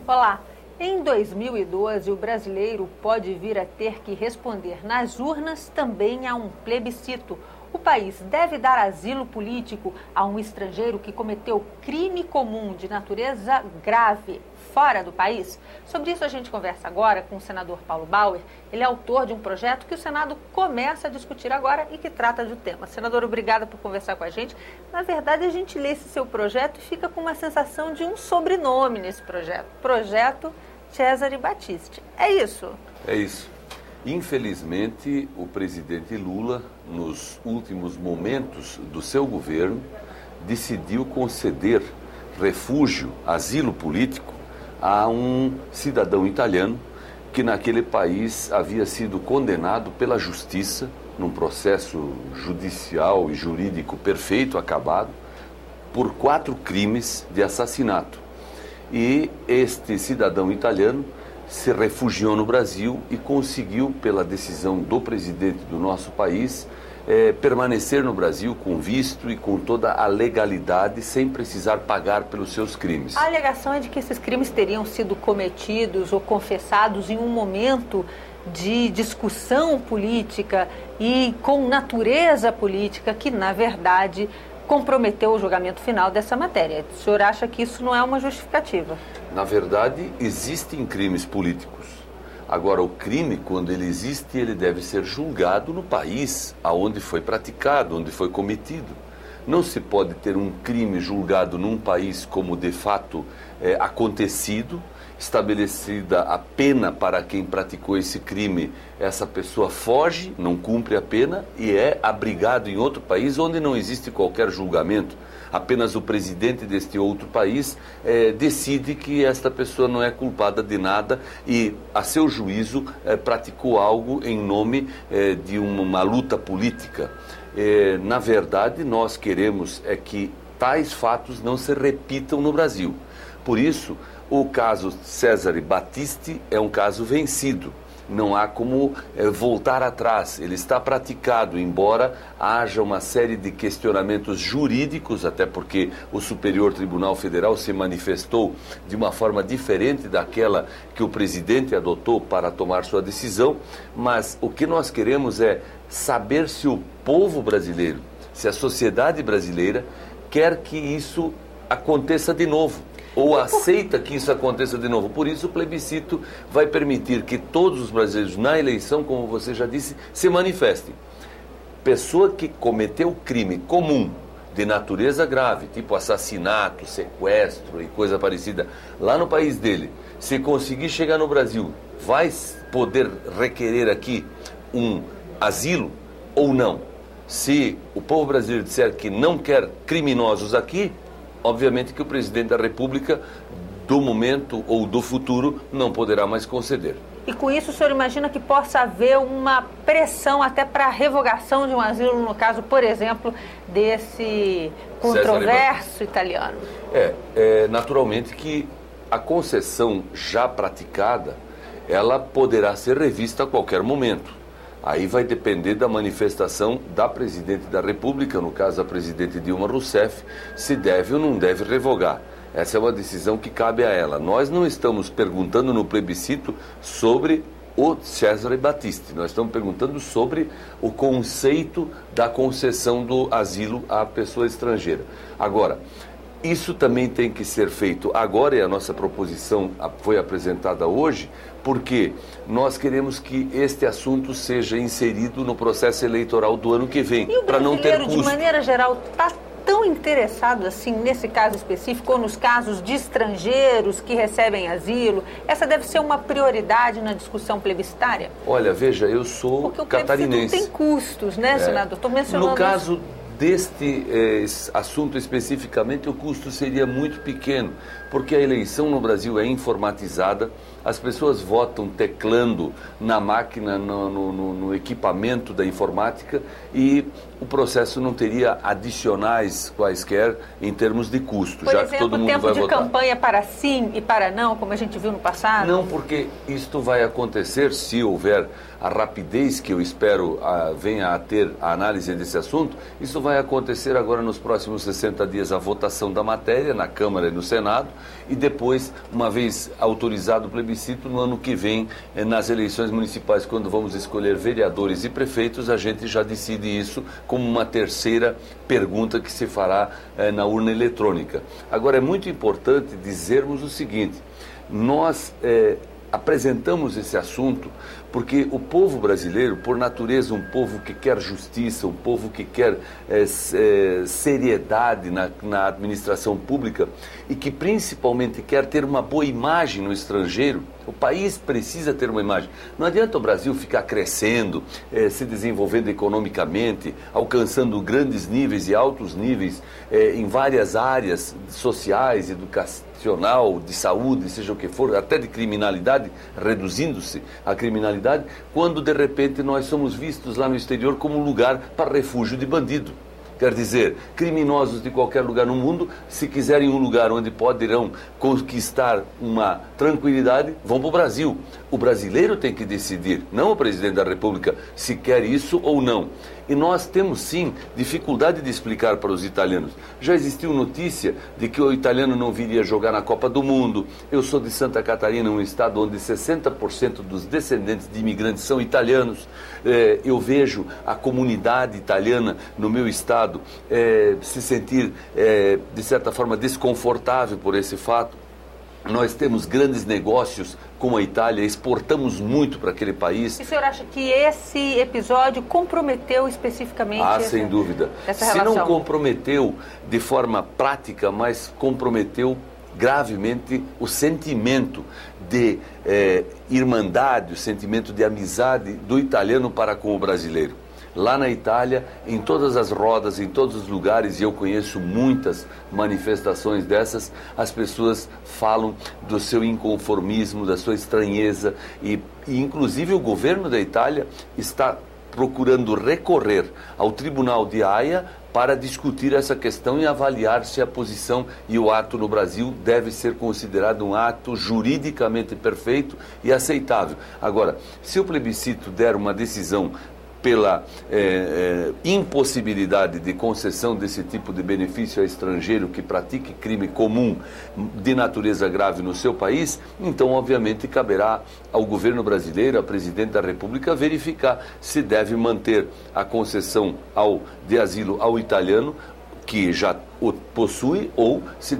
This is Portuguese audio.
Olá! Em 2012, o brasileiro pode vir a ter que responder nas urnas também a um plebiscito. O país deve dar asilo político a um estrangeiro que cometeu crime comum de natureza grave fora do país? Sobre isso a gente conversa agora com o senador Paulo Bauer. Ele é autor de um projeto que o Senado começa a discutir agora e que trata do tema. Senador, obrigada por conversar com a gente. Na verdade, a gente lê esse seu projeto e fica com uma sensação de um sobrenome nesse projeto. Projeto Cesare Battisti. É isso? É isso. Infelizmente, o presidente Lula, nos últimos momentos do seu governo, decidiu conceder refúgio, asilo político, a um cidadão italiano que naquele país havia sido condenado pela justiça, num processo judicial e jurídico perfeito, acabado, por 4 crimes de assassinato. E este cidadão italiano se refugiou no Brasil e conseguiu, pela decisão do presidente do nosso país, permanecer no Brasil com visto e com toda a legalidade, sem precisar pagar pelos seus crimes. A alegação é de que esses crimes teriam sido cometidos ou confessados em um momento de discussão política e com natureza política que, na verdade, comprometeu o julgamento final dessa matéria. O senhor acha que isso não é uma justificativa? Na verdade, existem crimes políticos. Agora, o crime, quando ele existe, ele deve ser julgado no país aonde foi praticado, onde foi cometido. Não se pode ter um crime julgado num país como de fato acontecido, estabelecida a pena para quem praticou esse crime, essa pessoa foge, não cumpre a pena e é abrigado em outro país onde não existe qualquer julgamento. Apenas o presidente deste outro país decide que esta pessoa não é culpada de nada e, a seu juízo, praticou algo em nome de uma luta política. Na verdade, nós queremos que tais fatos não se repitam no Brasil. Por isso, o caso Cesare Battisti é um caso vencido. Não há como voltar atrás. Ele está praticado, embora haja uma série de questionamentos jurídicos, até porque o Superior Tribunal Federal se manifestou de uma forma diferente daquela que o presidente adotou para tomar sua decisão. Mas o que nós queremos é saber se o povo brasileiro, se a sociedade brasileira quer que isso aconteça de novo, ou aceita que isso aconteça de novo. Por isso, o plebiscito vai permitir que todos os brasileiros, na eleição, como você já disse, se manifestem. Pessoa que cometeu crime comum, de natureza grave, tipo assassinato, sequestro e coisa parecida, lá no país dele, se conseguir chegar no Brasil, vai poder requerer aqui um asilo ou não? Se o povo brasileiro disser que não quer criminosos aqui, obviamente que o presidente da República, do momento ou do futuro, não poderá mais conceder. E com isso o senhor imagina que possa haver uma pressão até para a revogação de um asilo, no caso, por exemplo, desse controverso italiano? Naturalmente que a concessão já praticada, ela poderá ser revista a qualquer momento. Aí vai depender da manifestação da presidente da República, no caso a presidente Dilma Rousseff, se deve ou não deve revogar. Essa é uma decisão que cabe a ela. Nós não estamos perguntando no plebiscito sobre o Cesare Battisti, nós estamos perguntando sobre o conceito da concessão do asilo à pessoa estrangeira. Agora, isso também tem que ser feito agora, e a nossa proposição foi apresentada hoje, porque nós queremos que este assunto seja inserido no processo eleitoral do ano que vem, para não ter custo. De maneira geral, está tão interessado assim nesse caso específico, ou nos casos de estrangeiros que recebem asilo? Essa deve ser uma prioridade na discussão plebiscitária? Olha, veja, eu sou catarinense. Porque o plebiscito tem custos, né, senador? Estou mencionando... No caso deste assunto especificamente, o custo seria muito pequeno, porque a eleição no Brasil é informatizada, as pessoas votam teclando na máquina, no equipamento da informática, e o processo não teria adicionais quaisquer em termos de custo, já que todo mundo vai votar. Por exemplo, tempo de campanha para sim e para não, como a gente viu no passado? Não, porque isto vai acontecer se houver a rapidez que eu espero venha a ter a análise desse assunto. Isso vai acontecer agora nos próximos 60 dias, a votação da matéria na Câmara e no Senado, e depois, uma vez autorizado o plebiscito, no ano que vem, nas eleições municipais, quando vamos escolher vereadores e prefeitos, a gente já decide isso como uma terceira pergunta que se fará na urna eletrônica. Agora, é muito importante dizermos o seguinte: nós apresentamos esse assunto porque o povo brasileiro, por natureza, um povo que quer justiça, um povo que quer seriedade na administração pública e que principalmente quer ter uma boa imagem no estrangeiro. O país precisa ter uma imagem. Não adianta o Brasil ficar crescendo, se desenvolvendo economicamente, alcançando grandes níveis e altos níveis em várias áreas sociais, educacional, de saúde, seja o que for, até de criminalidade, reduzindo-se a criminalidade, quando de repente nós somos vistos lá no exterior como um lugar para refúgio de bandido. Quer dizer, criminosos de qualquer lugar no mundo, se quiserem um lugar onde poderão conquistar uma tranquilidade, vão para o Brasil. O brasileiro tem que decidir, não o presidente da República, se quer isso ou não. E nós temos, sim, dificuldade de explicar para os italianos. Já existiu notícia de que o italiano não viria jogar na Copa do Mundo. Eu sou de Santa Catarina, um estado onde 60% dos descendentes de imigrantes são italianos. Eu vejo a comunidade italiana no meu estado se sentir, de certa forma, desconfortável por esse fato. Nós temos grandes negócios com a Itália, exportamos muito para aquele país. E o senhor acha que esse episódio comprometeu especificamente sem dúvida. Essa relação? Se não comprometeu de forma prática, mas comprometeu gravemente o sentimento de irmandade, o sentimento de amizade do italiano para com o brasileiro. Lá na Itália, em todas as rodas, em todos os lugares, e eu conheço muitas manifestações dessas, as pessoas falam do seu inconformismo, da sua estranheza, e inclusive o governo da Itália está procurando recorrer ao Tribunal de Haia para discutir essa questão e avaliar se a posição e o ato no Brasil deve ser considerado um ato juridicamente perfeito e aceitável. Agora, se o plebiscito der uma decisão pela impossibilidade de concessão desse tipo de benefício a estrangeiro que pratique crime comum de natureza grave no seu país, então, obviamente, caberá ao governo brasileiro, ao presidente da República, verificar se deve manter a concessão de asilo ao italiano, que já o possui, ou se deve